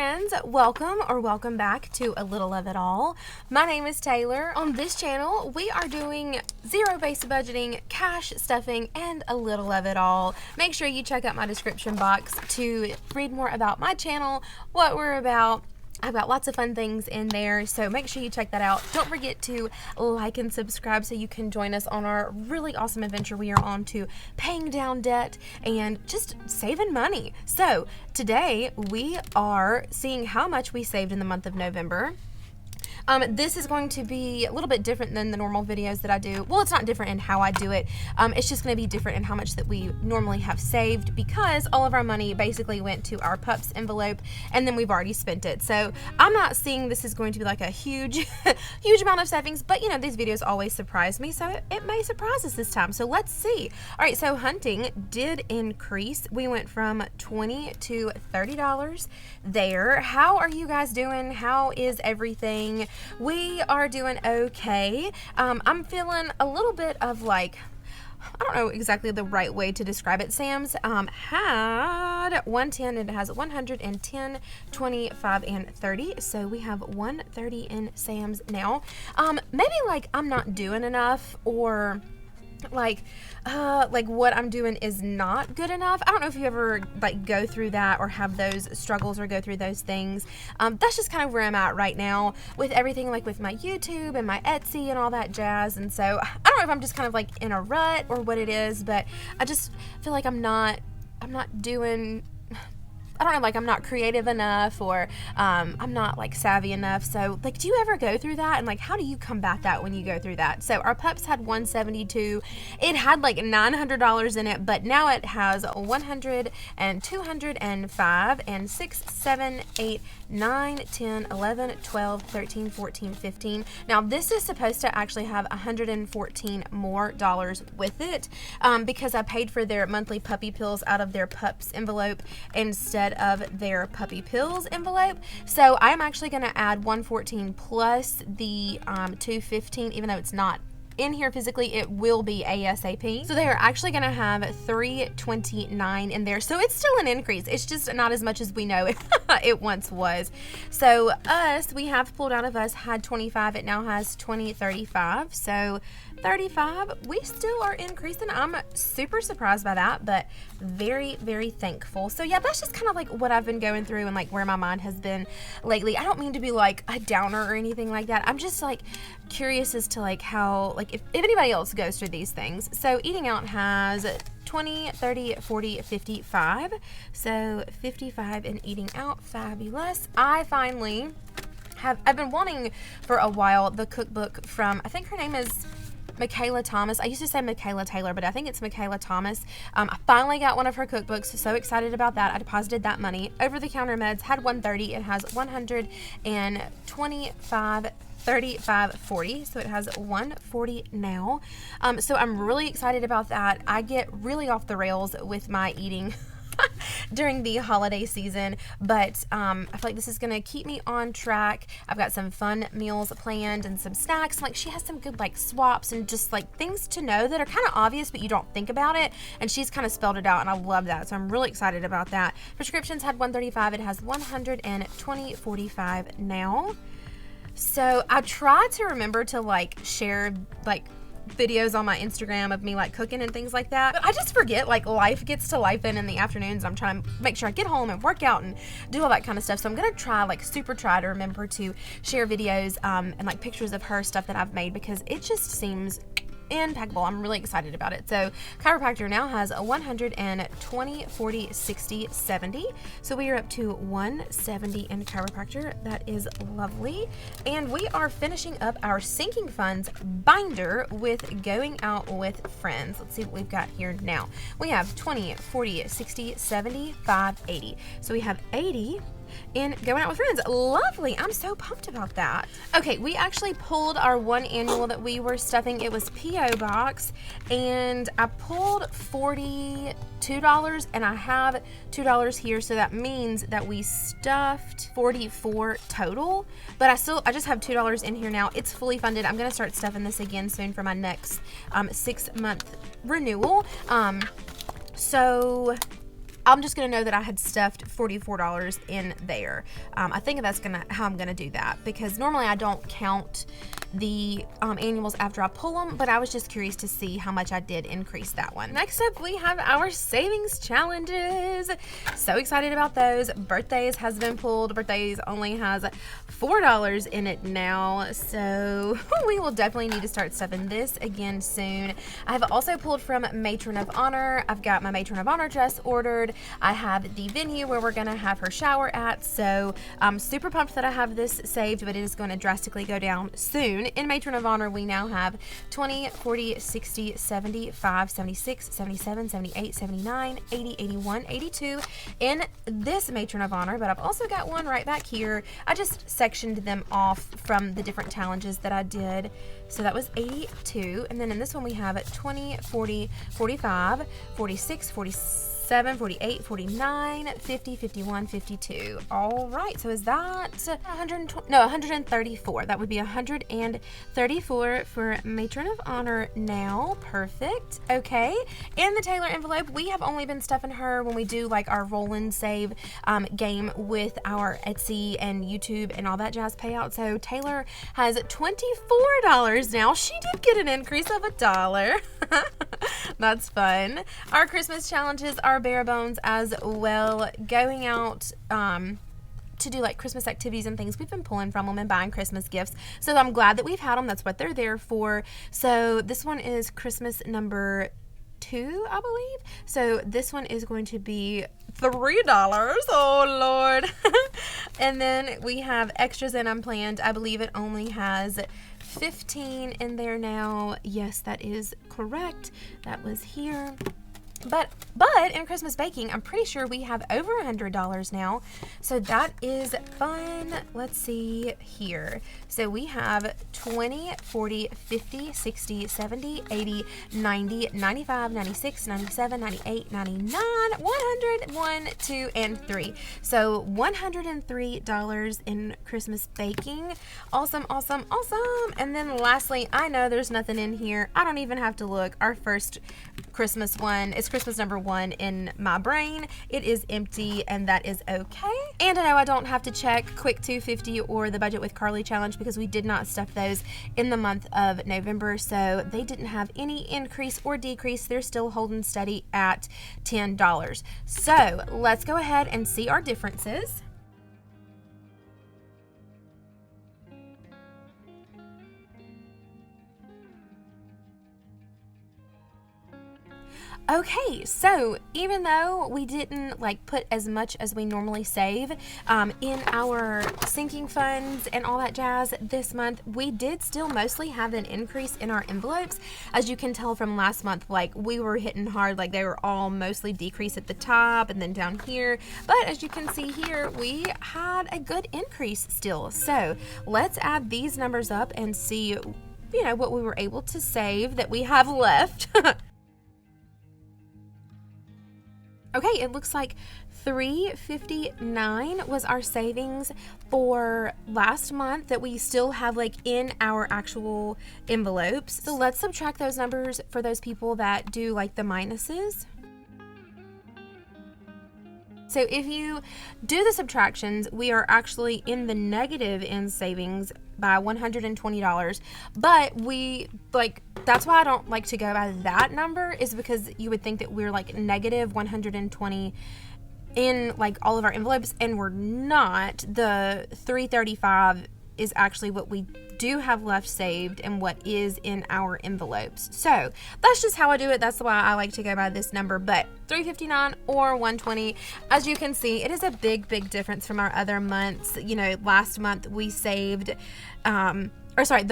friends, welcome back to A Little of It All. My name is Taylor. On this channel, we are doing zero-based budgeting, cash stuffing, and a little of it all. Make sure you check out my description box to read more about my channel, what we're about. I've got lots of fun things in there, so make sure you check that out. Don't forget to like and subscribe so you can join us on our really awesome adventure we are on to paying down debt and just saving money. So today we are seeing how much we saved in the month of November. This is going to be a little bit different than the normal videos that I do. Well, it's not different in how I do it. It's just going to be different in how much that we normally have saved because all of our money basically went to our pups envelope and then we've already spent it. So I'm not seeing this is going to be like a huge, huge amount of savings, but you know, these videos always surprise me. So it may surprise us this time. So let's see. All right. So hunting did increase. We went from $20 to $30 there. How are you guys doing? How is everything? We are doing okay. I'm feeling a little bit of like, I don't know exactly the right way to describe it. Sam's had 110 and it has 110, 25, and 30. So we have 130 in Sam's now. Maybe like I'm not doing enough or like what I'm doing is not good enough. I don't know if you ever like go through that or have those struggles or go through those things. That's just kind of where I'm at right now with everything, like with my YouTube and my Etsy and all that jazz. And so I don't know if I'm just kind of like in a rut or what it is, but I just feel like I'm not doing, I don't know, like I'm not creative enough or I'm not like savvy enough. So like, do you ever go through that? And like, how do you combat that when you go through that? So our pups had 172. It had like $900 in it, but now it has 100 and 205 and 6, 7, 8, 9, 10, 11, 12, 13, 14, 15. Now this is supposed to actually have 114 more dollars with it because I paid for their monthly puppy pills out of their pups envelope instead of their puppy pills envelope. So I'm actually going to add 114 plus the 215, even though it's not in here physically, it will be ASAP. So they are actually going to have 329 in there. So it's still an increase. It's just not as much as we know it once was. So us, we have pulled out of us had 25. It now has 35. So 35, we still are increasing. I'm super surprised by that, but very, very thankful. So yeah, that's just kind of like what I've been going through and like where my mind has been lately. I don't mean to be like a downer or anything like that. I'm just like curious as to like how, like if anybody else goes through these things. So eating out has 20, 30, 40, 55. So 55 in eating out, fabulous. I've been wanting for a while the cookbook from, I think her name is Michaela Thomas. I used to say Michaela Taylor, but I think it's Michaela Thomas. I finally got one of her cookbooks. So excited about that. I deposited that money. Over-the-counter meds had 130. It has 125, 35, 40. So it has 140 now. So I'm really excited about that. I get really off the rails with my eating during the holiday season, but I feel like this is going to keep me on track. I've got some fun meals planned and some snacks. Like she has some good like swaps and just like things to know that are kind of obvious, but you don't think about it. And she's kind of spelled it out and I love that. So I'm really excited about that. Prescriptions had 135. It has 120.45 now. So I try to remember to like share like videos on my Instagram of me like cooking and things like that, but I just forget. Like life gets to life in the afternoons. I'm trying to make sure I get home and work out and do all that kind of stuff. So I'm gonna try to remember to share videos and like pictures of her stuff that I've made because it just seems impeccable. I'm really excited about it. So chiropractor now has a 120, 40, 60, 70. So we are up to 170 in chiropractor. That is lovely. And we are finishing up our sinking funds binder with going out with friends. Let's see what we've got here now. We have 20, 40, 60, 75, 80. So we have 80 in going out with friends. Lovely. I'm so pumped about that. Okay, we actually pulled our one annual that we were stuffing. It was P.O. Box, and I pulled $42, and I have $2 here, so that means that we stuffed 44 total, but I just have $2 in here now. It's fully funded. I'm gonna start stuffing this again soon for my next 6-month renewal. So I'm just gonna know that I had stuffed $44 in there. I think that's how I'm gonna do that, because normally I don't count the annuals after I pull them, but I was just curious to see how much I did increase that one. Next up, we have our savings challenges. So excited about those. Birthdays has been pulled. Birthdays only has $4 in it now, so we will definitely need to start stuffing this again soon. I have also pulled from Matron of Honor. I've got my Matron of Honor dress ordered. I have the venue where we're gonna have her shower at, so I'm super pumped that I have this saved, but it is going to drastically go down soon. In Matron of Honor, we now have 20, 40, 60, 75, 76, 77, 78, 79, 80, 81, 82 in this Matron of Honor, but I've also got one right back here. I just sectioned them off from the different challenges that I did. So that was 82. And then in this one, we have 20, 40, 45, 46, 47, 48, 49, 50, 51, 52. All right, so is that 120? No, 134. That would be 134 for Matron of Honor now. Perfect. Okay, in the Taylor envelope, we have only been stuffing her when we do like our roll and save game with our Etsy and YouTube and all that jazz payout. So Taylor has $24 now. She did get an increase of $1. That's fun. Our Christmas challenges are bare bones as well, going out to do like Christmas activities and things. We've been pulling from them and buying Christmas gifts, so I'm glad that we've had them. That's what they're there for. So this one is Christmas number 2, I believe. So this one is going to be $3. Oh Lord. And then we have extras and unplanned. I believe it only has 15 in there now. Yes, that is correct. That was here. But in Christmas baking, I'm pretty sure we have over $100 now. So that is fun. Let's see here. So we have 20, 40, 50, 60, 70, 80, 90, 95, 96, 97, 98, 99, 100, 1, 2, and 3. So $103 in Christmas baking. Awesome, awesome, awesome. And then lastly, I know there's nothing in here. I don't even have to look. Our first Christmas one is Christmas number 1 in my brain. It is empty, and that is okay. And I know I don't have to check Quick 250 or the Budget with Carly challenge because we did not stuff those in the month of November, so they didn't have any increase or decrease. They're still holding steady at $10. So let's go ahead and see our differences. Okay, so even though we didn't like put as much as we normally save in our sinking funds and all that jazz this month, we did still mostly have an increase in our envelopes. As you can tell from last month, like we were hitting hard, like they were all mostly decreased at the top and then down here. But as you can see here, we had a good increase still. So let's add these numbers up and see, you know, what we were able to save that we have left. Okay, it looks like $359 was our savings for last month that we still have like in our actual envelopes. So let's subtract those numbers for those people that do like the minuses. So if you do the subtractions, we are actually in the negative in savings by $120. But we like, that's why I don't like to go by that number, is because you would think that we're like negative 120 in like all of our envelopes, and we're not. The 335 is actually what we do have left saved and what is in our envelopes. So that's just how I do it. That's why I like to go by this number. But $359 or $120, as you can see, it is a big difference from our other months. You know, last month we saved the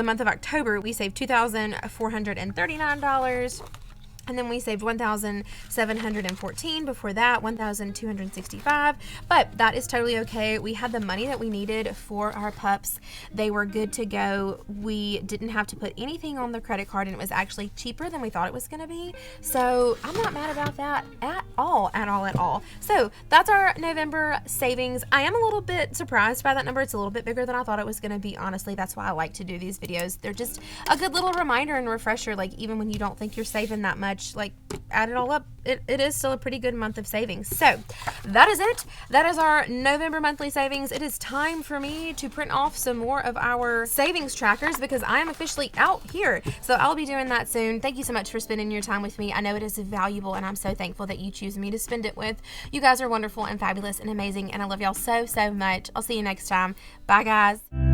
month of October we saved $2,439. And then we saved $1,714. Before that, $1,265. But that is totally okay. We had the money that we needed for our pups. They were good to go. We didn't have to put anything on the credit card, and it was actually cheaper than we thought it was going to be. So I'm not mad about that at all. So that's our November savings. I am a little bit surprised by that number. It's a little bit bigger than I thought it was going to be, honestly. That's why I like to do these videos. They're just a good little reminder and refresher, like even when you don't think you're saving that much, much. Like, add it all up, it is still a pretty good month of savings. So that is it. That is our November monthly savings. It is time for me to print off some more of our savings trackers because I am officially out here. So I'll be doing that soon. Thank you so much for spending your time with me. I know it is valuable, and I'm so thankful that you choose me to spend it with. You guys are wonderful and fabulous and amazing, and I love y'all so, so much. I'll see you next time. Bye, guys.